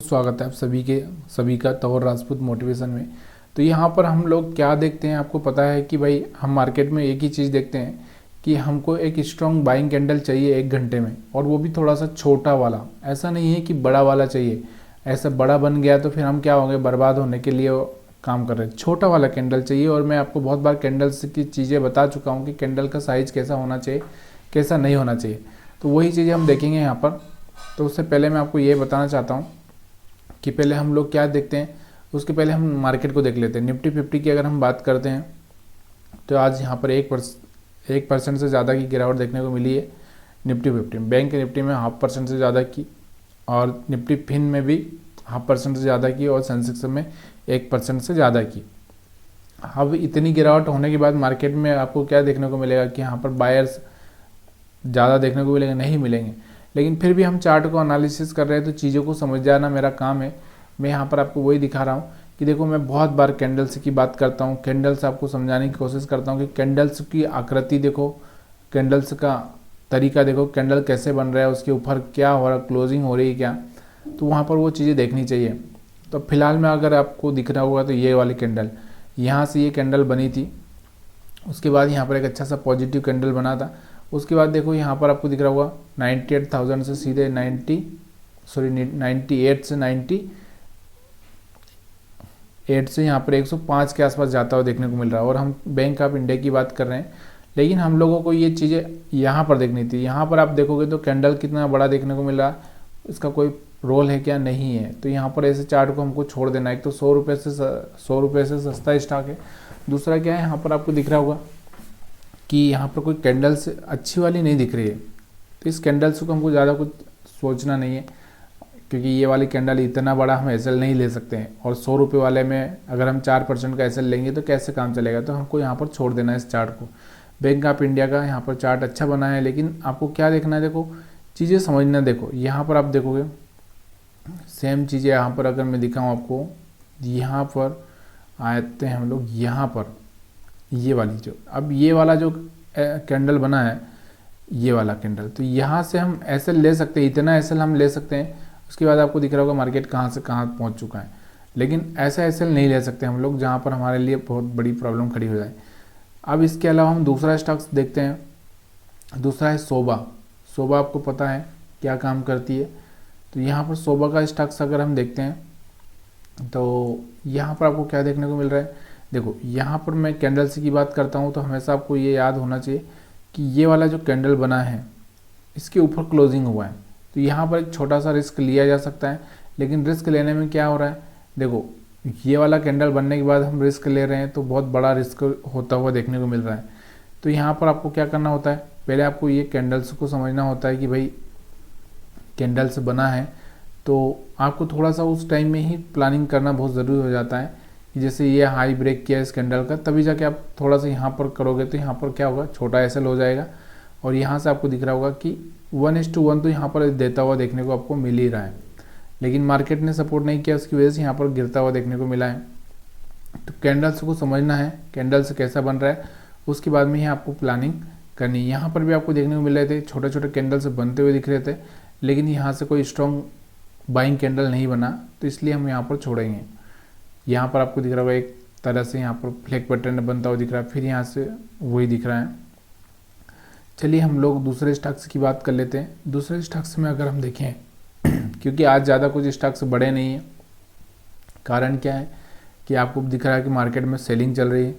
स्वागत है आप सभी का तौर राजपूत मोटिवेशन में। तो यहाँ पर हम लोग क्या देखते हैं, आपको पता है कि भाई हम मार्केट में एक ही चीज़ देखते हैं कि हमको एक स्ट्रॉन्ग बाइंग कैंडल चाहिए 1 घंटे में, और वो भी थोड़ा सा छोटा वाला। ऐसा नहीं है कि बड़ा वाला चाहिए, ऐसा बड़ा बन गया तो फिर हम क्या होंगे, बर्बाद होने के लिए काम कर रहे हैं। छोटा वाला कैंडल चाहिए। और मैं आपको बहुत बार कैंडल्स की चीज़ें बता चुका हूँ कि कैंडल का साइज़ कैसा होना चाहिए, कैसा नहीं होना चाहिए। तो वही चीज़ें हम देखेंगे यहाँ पर। तो उससे पहले मैं आपको ये बताना चाहता हूँ कि पहले हम लोग क्या देखते हैं, उसके पहले हम मार्केट को देख लेते हैं। निफ्टी 50 की अगर हम बात करते हैं तो आज यहाँ पर 1% से ज़्यादा की गिरावट देखने को मिली है निफ्टी 50। बैंक निफ्टी में 0.5% से ज़्यादा की, और निफ्टी फिन में भी 0.5% से ज़्यादा की, और सेंसेक्स में 1% से ज़्यादा की। अब इतनी गिरावट होने के बाद मार्केट में आपको क्या देखने को मिलेगा कि यहाँ पर बायर्स ज़्यादा देखने को मिलेंगे, नहीं मिलेंगे। लेकिन फिर भी हम चार्ट को एनालिसिस कर रहे हैं तो चीज़ों को समझ जाना मेरा काम है। मैं यहाँ पर आपको वही दिखा रहा हूँ कि देखो, मैं बहुत बार कैंडल्स की बात करता हूँ, कैंडल्स आपको समझाने की कोशिश करता हूँ कि कैंडल्स की आकृति देखो, कैंडल्स का तरीका देखो, कैंडल कैसे बन रहा है, उसके ऊपर क्या हो रहा है, क्लोजिंग हो रही है क्या, तो वहाँ पर वो चीज़ें देखनी चाहिए। तो फिलहाल में अगर आपको दिख रहा होगा तो ये वाली कैंडल, यहाँ से ये कैंडल बनी थी, उसके बाद यहाँ पर एक अच्छा सा पॉजिटिव कैंडल बना था। उसके बाद देखो यहाँ पर आपको दिख रहा होगा 98,000 से सीधे 98 से 98 से यहाँ पर 105 के आसपास जाता हुआ देखने को मिल रहा है। और हम बैंक ऑफ इंडिया की बात कर रहे हैं, लेकिन हम लोगों को ये चीज़ें यहाँ पर देखनी थी। यहाँ पर आप देखोगे तो कैंडल कितना बड़ा देखने को मिल रहा है, इसका कोई रोल है क्या, नहीं है। तो यहाँ पर ऐसे चार्ट को हमको छोड़ देना है। एक तो 100 रुपये से सस्ता स्टॉक है। दूसरा क्या है, यहाँ पर आपको दिख रहा होगा कि यहाँ पर कोई कैंडल्स अच्छी वाली नहीं दिख रही है। तो इस कैंडल्स को हमको ज़्यादा कुछ सोचना नहीं है, क्योंकि ये वाली कैंडल इतना बड़ा हम एसएल नहीं ले सकते हैं। और 100 रुपये वाले में अगर हम 4% का एसएल लेंगे तो कैसे काम चलेगा। तो हमको यहाँ पर छोड़ देना है इस चार्ट को। बैंक ऑफ इंडिया का यहाँ पर चार्ट अच्छा बना है, लेकिन आपको क्या देखना है, देखो चीज़ें समझना। देखो यहाँ पर आप देखोगे सेम चीज़ें यहाँ पर अगर मैं दिखाऊँ आपको, यहाँ पर आते हैं हम लोग, यहाँ पर ये वाली जो अब ये वाला जो कैंडल बना है, ये वाला कैंडल, तो यहाँ से हम एसएल ले सकते हैं, इतना एसएल हम ले सकते हैं। उसके बाद आपको दिख रहा होगा मार्केट कहाँ से कहाँ पहुँच चुका है। लेकिन ऐसा एसएल नहीं ले सकते हम लोग जहाँ पर हमारे लिए बहुत बड़ी प्रॉब्लम खड़ी हो जाए। अब इसके अलावा हम दूसरा स्टॉक्स देखते हैं। दूसरा है सोबा। सोबा आपको पता है क्या काम करती है। तो यहाँ पर सोबा का स्टॉक्स अगर हम देखते हैं तो यहाँ पर आपको क्या देखने को मिल रहा है, देखो यहाँ पर मैं कैंडल्स की बात करता हूँ तो हमेशा आपको ये याद होना चाहिए कि ये वाला जो कैंडल बना है इसके ऊपर क्लोजिंग हुआ है। तो यहाँ पर एक छोटा सा रिस्क लिया जा सकता है, लेकिन रिस्क लेने में क्या हो रहा है, देखो ये वाला कैंडल बनने के बाद हम रिस्क ले रहे हैं तो बहुत बड़ा रिस्क होता हुआ देखने को मिल रहा है। तो यहाँ पर आपको क्या करना होता है, पहले आपको ये कैंडल्स को समझना होता है कि भाई कैंडल्स बना है तो आपको थोड़ा सा उस टाइम में ही प्लानिंग करना बहुत ज़रूरी हो जाता है कि जैसे ये हाई ब्रेक किया इस कैंडल का, तभी जाके आप थोड़ा सा यहाँ पर करोगे तो यहाँ पर क्या होगा, छोटा एसएल हो जाएगा। और यहाँ से आपको दिख रहा होगा कि 1:1 तो यहाँ पर देता हुआ देखने को आपको मिल ही रहा है, लेकिन मार्केट ने सपोर्ट नहीं किया, उसकी वजह से यहाँ पर गिरता हुआ देखने को मिला है। तो कैंडल्स को समझना है, कैंडल्स कैसा बन रहा है, उसके बाद में ही आपको प्लानिंग करनी है। यहाँ पर भी आपको देखने को मिल रहे थे छोटे छोटे कैंडल्स बनते हुए दिख रहे थे, लेकिन यहाँ से कोई स्ट्रॉन्ग बाइंग कैंडल नहीं बना, तो इसलिए हम यहाँ पर छोड़ेंगे। यहाँ पर आपको दिख रहा होगा एक तरह से यहाँ पर फ्लैग पैटर्न बनता हुआ दिख रहा है, फिर यहाँ से वही दिख रहा है। चलिए हम लोग दूसरे स्टॉक्स की बात कर लेते हैं। दूसरे स्टॉक्स में अगर हम देखें क्योंकि आज ज़्यादा कुछ स्टॉक्स बड़े नहीं हैं, कारण क्या है कि आपको दिख रहा है कि मार्केट में सेलिंग चल रही है,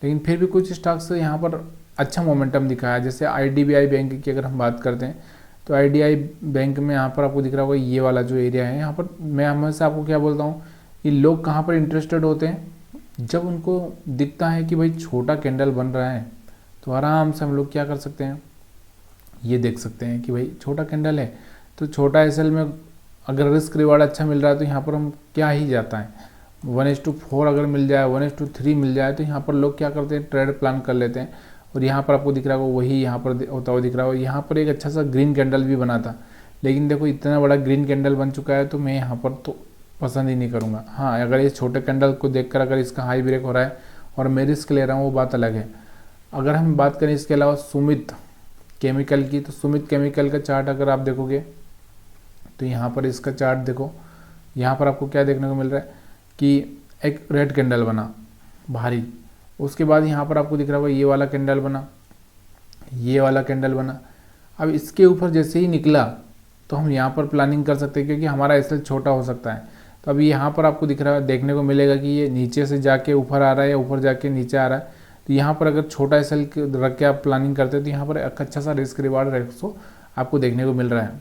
लेकिन फिर भी कुछ स्टॉक्स यहाँ पर अच्छा मोमेंटम दिखा है। जैसे IDBI बैंक की अगर हम बात करते हैं तो IDBI बैंक में यहाँ पर आपको दिख रहा होगा ये वाला जो एरिया है, यहाँ पर मैं हमेशा आपको क्या बोलता हूँ कि लोग कहाँ पर इंटरेस्टेड होते हैं, जब उनको दिखता है कि भाई छोटा कैंडल बन रहा है तो आराम से हम लोग क्या कर सकते हैं, ये देख सकते हैं कि भाई छोटा कैंडल है तो छोटा एसएल में अगर रिस्क रिवार्ड अच्छा मिल रहा है तो यहाँ पर हम क्या ही जाता है। 1:4 अगर मिल जाए, 1:3 मिल जाए तो यहाँ पर लोग क्या करते हैं, ट्रेड प्लान कर लेते हैं। और यहाँ पर आपको दिख रहा होगा वही यहाँ पर होता हुआ दिख रहा होगा। यहाँ पर एक अच्छा सा ग्रीन कैंडल भी बना था, लेकिन देखो इतना बड़ा ग्रीन कैंडल बन चुका है तो मैं यहाँ पर तो पसंद ही नहीं करूँगा। हाँ, अगर ये छोटे कैंडल को देखकर अगर इसका हाई ब्रेक हो रहा है और मैं रिस्क ले रहा हूँ वो बात अलग है। अगर हम बात करें इसके अलावा सुमित केमिकल की, तो सुमित केमिकल का चार्ट अगर आप देखोगे तो यहाँ पर इसका चार्ट देखो, यहाँ पर आपको क्या देखने को मिल रहा है कि एक रेड कैंडल बना भारी, उसके बाद यहाँ पर आपको दिख रहा होगा ये वाला कैंडल बना, ये वाला कैंडल बना। अब इसके ऊपर जैसे ही निकला तो हम यहाँ पर प्लानिंग कर सकते हैं, क्योंकि हमारा एसएल छोटा हो सकता है। तो अभी यहाँ पर आपको दिख रहा है, देखने को मिलेगा कि ये नीचे से जाके ऊपर आ रहा है या ऊपर जाके नीचे आ रहा है। तो यहाँ पर अगर छोटा एसएल रख के आप प्लानिंग करते हैं तो यहाँ पर एक अच्छा सा रिस्क रिवार्ड रेशो आपको देखने को मिल रहा है।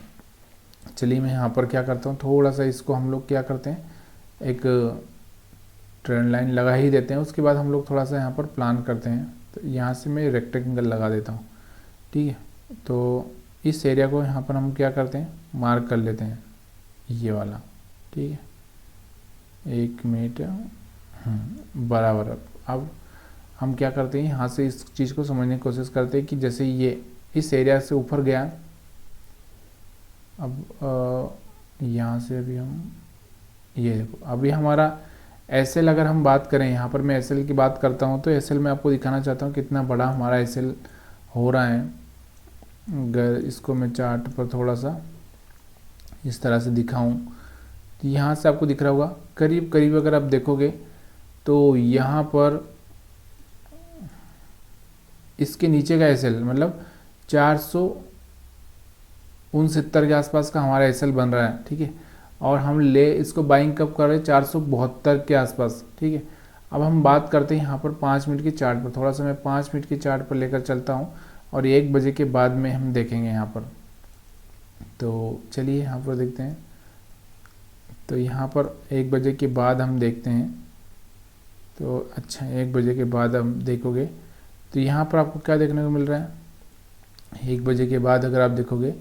चलिए मैं यहाँ पर क्या करता हूँ, थोड़ा सा इसको हम लोग क्या करते हैं, एक ट्रेंड लाइन लगा ही देते हैं। उसके बाद हम लोग थोड़ा सा यहाँ पर प्लान करते हैं। तो यहाँ से मैं रेक्टेंगल लगा देता हूँ, ठीक है। तो इस एरिया को यहाँ पर हम क्या करते हैं, मार्क कर लेते हैं ये वाला, ठीक है। 1 मिनट बराबर। अब हम क्या करते हैं, यहाँ से इस चीज़ को समझने की कोशिश करते हैं कि जैसे ये इस एरिया से ऊपर गया, अब यहाँ से अभी हम ये देखो, अभी हमारा एसएल अगर हम बात करें, यहाँ पर मैं एसएल की बात करता हूँ तो एसएल मैं आपको दिखाना चाहता हूँ कितना बड़ा हमारा एसएल हो रहा है। अगर इसको मैं चार्ट पर थोड़ा सा इस तरह से दिखाऊं तो यहाँ से आपको दिख रहा होगा करीब करीब, अगर आप देखोगे तो यहाँ पर इसके नीचे का एसएल मतलब 469 के आसपास का हमारा एसएल बन रहा है, ठीक है। और हम ले इसको बाइंग कब कर रहे हैं, 472 के आसपास, ठीक है। अब हम बात करते हैं यहाँ पर 5 मिनट के चार्ट पर, थोड़ा सा मैं 5 मिनट के चार्ट पर लेकर चलता हूँ और 1 बजे के बाद में हम देखेंगे यहाँ पर। तो चलिए यहाँ पर देखते हैं। तो यहाँ पर 1 बजे के बाद हम देखते हैं। तो अच्छा 1 बजे के बाद हम देखोगे तो यहाँ पर आपको क्या देखने को मिल रहा है, 1 बजे के बाद अगर आप देखोगे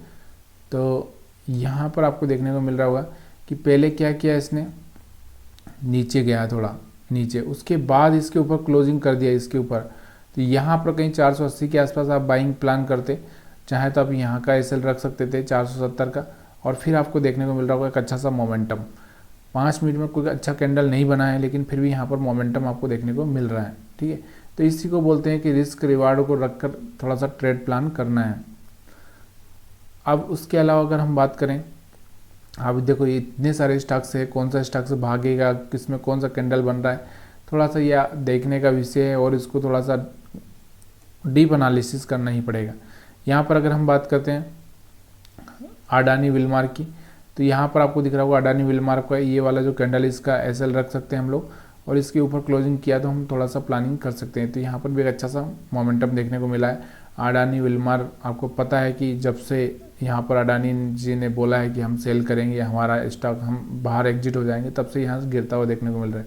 तो यहाँ पर आपको देखने को मिल रहा होगा कि पहले क्या किया इसने, नीचे गया थोड़ा नीचे, उसके बाद इसके ऊपर क्लोजिंग कर दिया इसके ऊपर। तो यहाँ पर कहीं 480 के आसपास आप बाइंग प्लान करते, चाहे तो आप यहाँ का एसएल रख सकते थे 470 का, और फिर आपको देखने को मिल रहा होगा एक अच्छा सा मोमेंटम। 5 मिनट में कोई अच्छा कैंडल नहीं बना है, लेकिन फिर भी यहाँ पर मोमेंटम आपको देखने को मिल रहा है, ठीक है। तो इसी को बोलते हैं कि रिस्क रिवार्ड को रखकर थोड़ा सा ट्रेड प्लान करना है। अब उसके अलावा अगर हम बात करें, अब देखो ये इतने सारे स्टॉक्स है, कौन सा स्टॉक से भागेगा, किसमें कौन सा कैंडल बन रहा है, थोड़ा सा यह देखने का विषय है और इसको थोड़ा सा डीप एनालिसिस करना ही पड़ेगा। यहाँ पर अगर हम बात करते हैं अडानी विलमार की, तो यहाँ पर आपको दिख रहा होगा अडानी विलमार का ये वाला जो कैंडल, इसका एसएल रख सकते हैं हम लोग, और इसके ऊपर क्लोजिंग किया तो हम थोड़ा सा प्लानिंग कर सकते हैं। तो यहाँ पर भी एक अच्छा सा मोमेंटम देखने को मिला है। अडानी विलमार आपको पता है कि जब से यहाँ पर अडानी जी ने बोला है कि हम सेल करेंगे, हमारा स्टॉक हम बाहर एग्जिट हो जाएंगे, तब से यहाँ से गिरता हुआ देखने को मिल रहा है।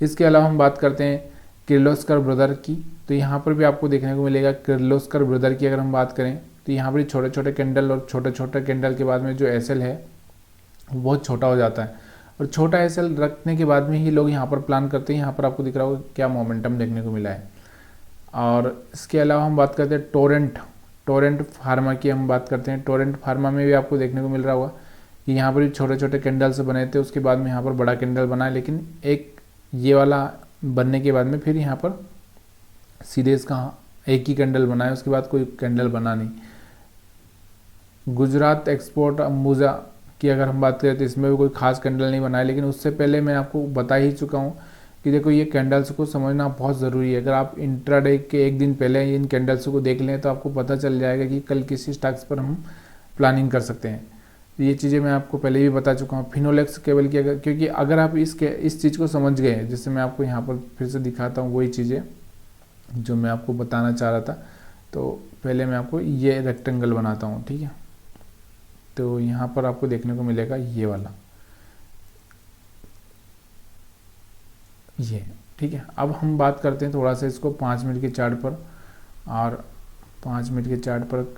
इसके अलावा हम बात करते हैं किर्लोस्कर ब्रदर की, तो यहाँ पर भी आपको देखने को मिलेगा किर्लोस्कर ब्रदर की अगर हम बात करें तो यहाँ पर छोटे छोटे कैंडल और छोटे छोटे कैंडल के बाद में जो एसएल है वो बहुत छोटा हो जाता है, और छोटा एसएल रखने के बाद में ही लोग यहाँ पर प्लान करते हैं। यहाँ पर आपको दिख रहा होगा क्या मोमेंटम देखने को मिला है। और इसके अलावा हम बात करते हैं टोरेंट फार्मा की हम बात करते हैं। टोरेंट फार्मा में भी आपको देखने को मिल रहा होगा कि यहाँ पर भी छोटे छोटे कैंडल से बने थे, उसके बाद में यहाँ पर बड़ा कैंडल बना है, लेकिन एक ये वाला बनने के बाद में फिर यहाँ पर सीधे इसका एक ही कैंडल बना है, उसके बाद कोई कैंडल बना नहीं। गुजरात एक्सपोर्ट अंबुजा की अगर हम बात करें तो इसमें भी कोई खास कैंडल नहीं बना है, लेकिन उससे पहले मैं आपको बता ही चुका हूँ कि देखो ये कैंडल्स को समझना बहुत ज़रूरी है। अगर आप इंट्राडे के एक दिन पहले इन कैंडल्स को देख लें तो आपको पता चल जाएगा कि कल किसी स्टॉक्स पर हम प्लानिंग कर सकते हैं। तो ये चीज़ें मैं आपको पहले भी बता चुका हूँ। फिनोलेक्स केबल की अगर, क्योंकि अगर आप इस चीज़ को समझ गए, जैसे मैं आपको यहाँ पर फिर से दिखाता हूँ वही चीज़ें जो मैं आपको बताना चाह रहा था। तो पहले मैं आपको ये रेक्टेंगल बनाता हूँ, ठीक है। तो यहाँ पर आपको देखने को मिलेगा ये वाला, ये, ठीक है। अब हम बात करते हैं थोड़ा सा इसको 5 मिनट के चार्ट पर, और 5 मिनट के चार्ट पर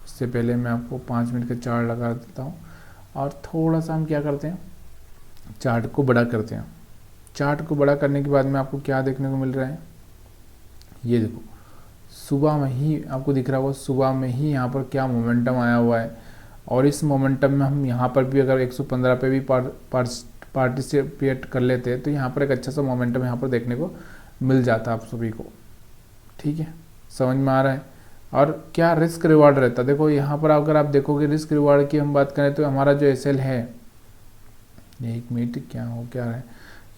इससे पहले मैं आपको 5 मिनट का चार्ट लगा देता हूँ, और थोड़ा सा हम क्या करते हैं, चार्ट को बड़ा करते हैं। चार्ट को बड़ा करने के बाद में आपको क्या देखने को मिल रहा है, ये देखो सुबह में ही आपको दिख रहा होगा, सुबह में ही यहाँ पर क्या मोमेंटम आया हुआ है। और इस मोमेंटम में हम यहाँ पर भी अगर 115 पे भी पार्टिसिपेट कर लेते हैं तो यहाँ पर एक अच्छा सा मोमेंटम यहाँ पर देखने को मिल जाता है आप सभी को, ठीक है। समझ में आ रहा है। और क्या रिस्क रिवार्ड रहता है, देखो यहाँ पर अगर आप देखोगे रिस्क रिवार्ड की हम बात करें तो हमारा जो एसएल है एक मिनट, क्या रहा है,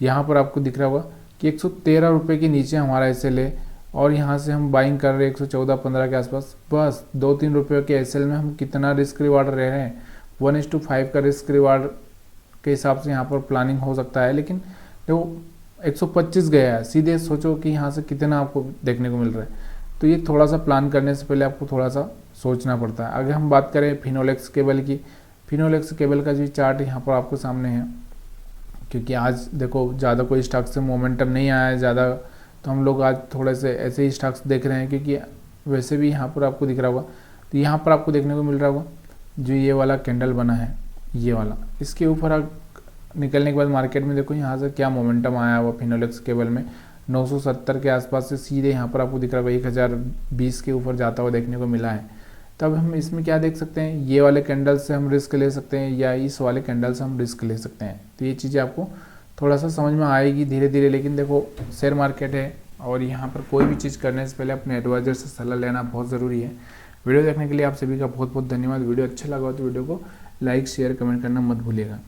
यहाँ पर आपको दिख रहा होगा कि 113 रुपये के नीचे हमारा एसएल है और यहाँ से हम बाइंग कर रहे हैं 114-15 के आसपास। बस 2-3 रुपये के एसएल में हम कितना रिस्क रिवार्ड रह रहे हैं, 1:5 का रिस्क रिवार्ड के हिसाब से यहाँ पर प्लानिंग हो सकता है। लेकिन देखो 125 गया है, सीधे सोचो कि यहाँ से कितना आपको देखने को मिल रहा है। तो ये थोड़ा सा प्लान करने से पहले आपको थोड़ा सा सोचना पड़ता है। अगर हम बात करें फिनोलेक्स केबल की, फिनोलेक्स केबल का जो चार्ट यहाँ पर आपको सामने है, क्योंकि आज देखो ज़्यादा कोई स्टॉक से मोमेंटम नहीं आया है ज़्यादा, तो हम लोग आज थोड़े से ऐसे ही स्टॉक्स देख रहे हैं, क्योंकि वैसे भी यहाँ पर आपको दिख रहा होगा। तो यहाँ पर आपको देखने को मिल रहा होगा जो ये वाला कैंडल बना है, ये वाला, इसके ऊपर निकलने के बाद मार्केट में देखो यहाँ से क्या मोमेंटम आया हुआ फिनोलेक्स केबल में, 970 के आसपास से सीधे यहाँ पर आपको दिख रहा होगा 1020 के ऊपर जाता हुआ देखने को मिला है। तब हम इसमें क्या देख सकते हैं, ये वाले कैंडल से हम रिस्क ले सकते हैं या इस वाले कैंडल से हम रिस्क ले सकते हैं। तो ये चीज़ें आपको थोड़ा सा समझ में आएगी धीरे धीरे। लेकिन देखो शेयर मार्केट है और यहाँ पर कोई भी चीज़ करने से पहले अपने एडवाइज़र से सलाह लेना बहुत ज़रूरी है। वीडियो देखने के लिए आप सभी का बहुत बहुत धन्यवाद। वीडियो अच्छा लगा हो तो वीडियो को लाइक शेयर कमेंट करना मत भूलिएगा।